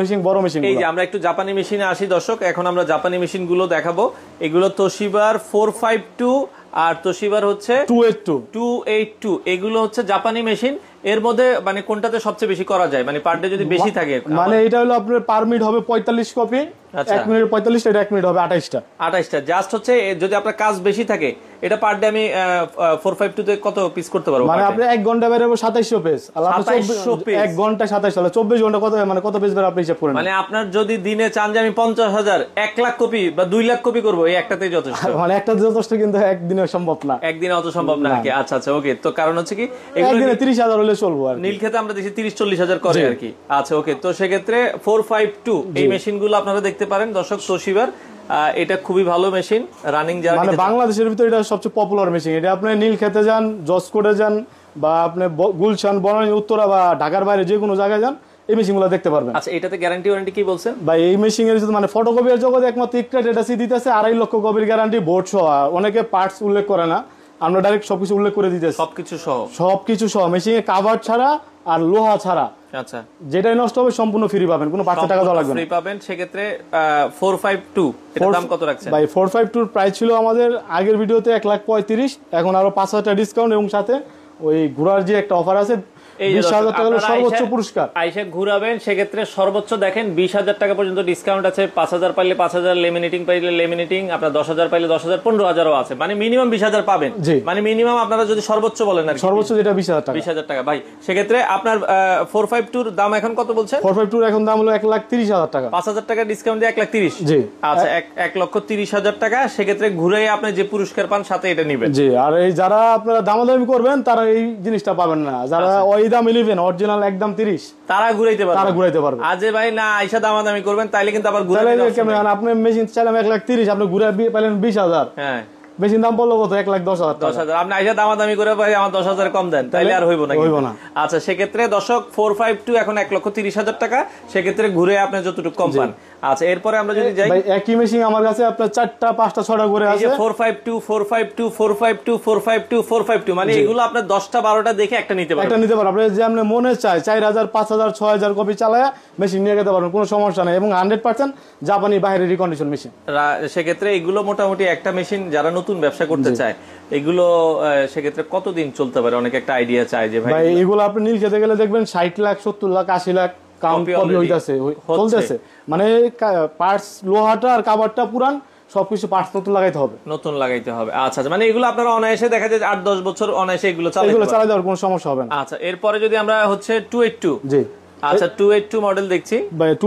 Machine, বড় machine. এই যে আমরা একটু জাপানি মেশিনে আসি দর্শক, এখন আমরা জাপানি মেশিন গুলো দেখাবো। এগুলো তোশিবার 452 আর তোশিবার হচ্ছে 282। এগুলো হচ্ছে জাপানি মেশিন। এর মধ্যে মানে কোনটাতে সবচেয়ে বেশি করা যায়, মানে পার ডে যদি বেশি থাকে? মানে এটা হলো আপনার পার মিনিট হবে 45 কপি, 1 মিনিট 45, এটা 1 মিনিট হবে 28টা। জাস্ট হচ্ছে যদি আপনার কাজ বেশি থাকে, এটা পার ডে আমি 452 তে কত পিস করতে পারবো? মানে আপনি 1 ঘন্টা বের হবে 2700 পেজ, আর আপনি 1 ঘন্টা 27 হলে 24 ঘন্টা কত, মানে কত পেজ বের আপনি হিসাব করেন। মানে আপনার যদি দিনে চান যে আমি 50,000 1 লাখ কপি বা 2 লাখ কপি করবো, এই একটাতেই যথেষ্ট? মানে একটাতে যথেষ্ট, কিন্তু একদিনে সম্ভব না। একদিনে অত সম্ভব না আর কি। আচ্ছা ওকে। তো কারণ হচ্ছে কি একদিনে 30,000 হলে চলবো আর নীল ক্ষেতে আমরা দেখি 30-40,000 করে আর কি। আচ্ছা ওকে। তো সেক্ষেত্রে 452 এই মেশিন গুলো আপনারা দেখতে পারেন দর্শক, তোশিবার। এটা খুবই ভালো মেশিন, রানিং যারা, মানে বাংলাদেশের ভিতরে এটা সবচেয়ে পপুলার মেশিন। এটা আপনি নীল খেতে যান, জসকোটে যান, বা আপনি গুলশান, বনানী, উত্তরা বা ঢাকার বাইরে যে কোনো জায়গায় যান, এই মেশিনগুলো দেখতে পারবেন। আচ্ছা এটাতে গ্যারান্টি ওয়ারেন্টি কি বলছেন ভাই? এই মেশিনের মানে ফটোকপির জগতে একমাত্র ইকরা ডেটাসি দিতেছে 2.5 লক্ষ কপির গ্যারান্টি, বোর্ড সহ। অনেকে পার্টস উল্লেখ করে না, আমরা ডাইরেক্ট সবকিছু উল্লেখ করে দিতেছি, সবকিছু সহ মেশিনে কাভার ছাড়া আর লোহা ছাড়া। আচ্ছা, যেটাই নষ্ট হবে সম্পূর্ণ ফ্রি পাবেন, কোনো 5 টাকা দেওয়া লাগবে না, ফ্রি পাবেন। সেক্ষেত্রে 452 এর দাম কত রাখছেন ভাই? 452 এর প্রাইস ছিল আমাদের আগের ভিডিওতে 1,35,000, এখন আরো 5,000 টাকা ডিসকাউন্ট, এবং সাথে ওই ঘোড়ার যে একটা অফার আছে 20,000 টাকা সর্বোচ্চ পুরস্কার। আইসা ঘুরাবেন, সেক্ষেত্রে সর্বোচ্চ দেখেন 20,000 টাকা পর্যন্ত ডিসকাউন্ট আছে। 5,000 পাইলে 5,000, লেমিনেটিং পাইলে লেমিনেটিং, আপনার 10,000 পাইলে 10,000, 15,000ও আছে। মানে মিনিমাম 20,000 পাবেন। মানে মিনিমাম আপনারা যদি সর্বোচ্চ বলেন আর সর্বোচ্চ যেটা 20,000 টাকা। 20,000 টাকা ভাই। সেক্ষেত্রে আপনার 452 এর দাম এখন কত বলছেন? 452 এখন দাম হলো 1,30,000 টাকা, 5,000 টাকা ডিসকাউন্ট দিয়ে 1,30,000। জি। আচ্ছা 1,30,000 টাকা। সেক্ষেত্রে ঘুরে আপনি যে পুরস্কার পান সাথে এটা নেবেন। জি। আর এই যারা আপনারা দামাদামি করবেন তারা এই জিনিসটা পাবেন না। যারা ওই দাম 11 অরিজিনাল একদম 30, তারা ঘুরাইতে পারবে। আজ ভাই না আইসা দামাদামি করবেন তাইলে কিন্তু আবার আপনি মেশিন চাইলাম 1,30,000, আপনি ঘুরে পেলেন 20,000। হ্যাঁ, মেশিন দাম পড়লো কত? 1,10,000। আপনি আইসা দামাদামি করে ভাই আমার 10,000 কম দেন, তাইলে আর হইব না। আচ্ছা সেক্ষেত্রে দর্শক 452 এখন 1,30,000 টাকা। সেক্ষেত্রে ঘুরে আপনি যতটুকু কম পান। আচ্ছা এরপরে আমরা যদি যাই, ভাই একই মেশিন আমার কাছে আপনার 4টা 5টা 6টা করে আছে। 452 মানে এগুলো আপনার 10টা 12টা দেখে একটা নিতে পারবেন। আপনি যে আপনি মনে চায় 4,000 5,000 6,000 কপি চালায়া মেশিন নিয়ে যেতে পারবেন, কোনো সমস্যা নেই, এবং 100% জাপানি বাইরের রিকন্ডিশন মেশিন। সেক্ষেত্রে এগুলো মোটামুটি একটা মেশিন যারা নতুন ব্যবসা করতে চায়, এগুলো সেক্ষেত্রে কতদিন চলতে পারে? অনেকে একটা আইডিয়া চায় যে ভাই এগুলো আপনি নীল খেতে গেলে দেখবেন 60 লাখ 70 লাখ 80 লাখ চলতেছে। মানে পার্টস লোহাটা আর কাভারটা পুরান, সবকিছু পার্টস নতুন লাগাইতে হবে। আচ্ছা মানে এগুলো আপনারা অনায়াসে দেখা যায় 8-10 বছর অনায়াসে এগুলো চালাই দেওয়ার কোনো সমস্যা হবে না। আচ্ছা এরপরে যদি আমরা হচ্ছে 282, জি, আচ্ছা 282 মডেল দেখছি।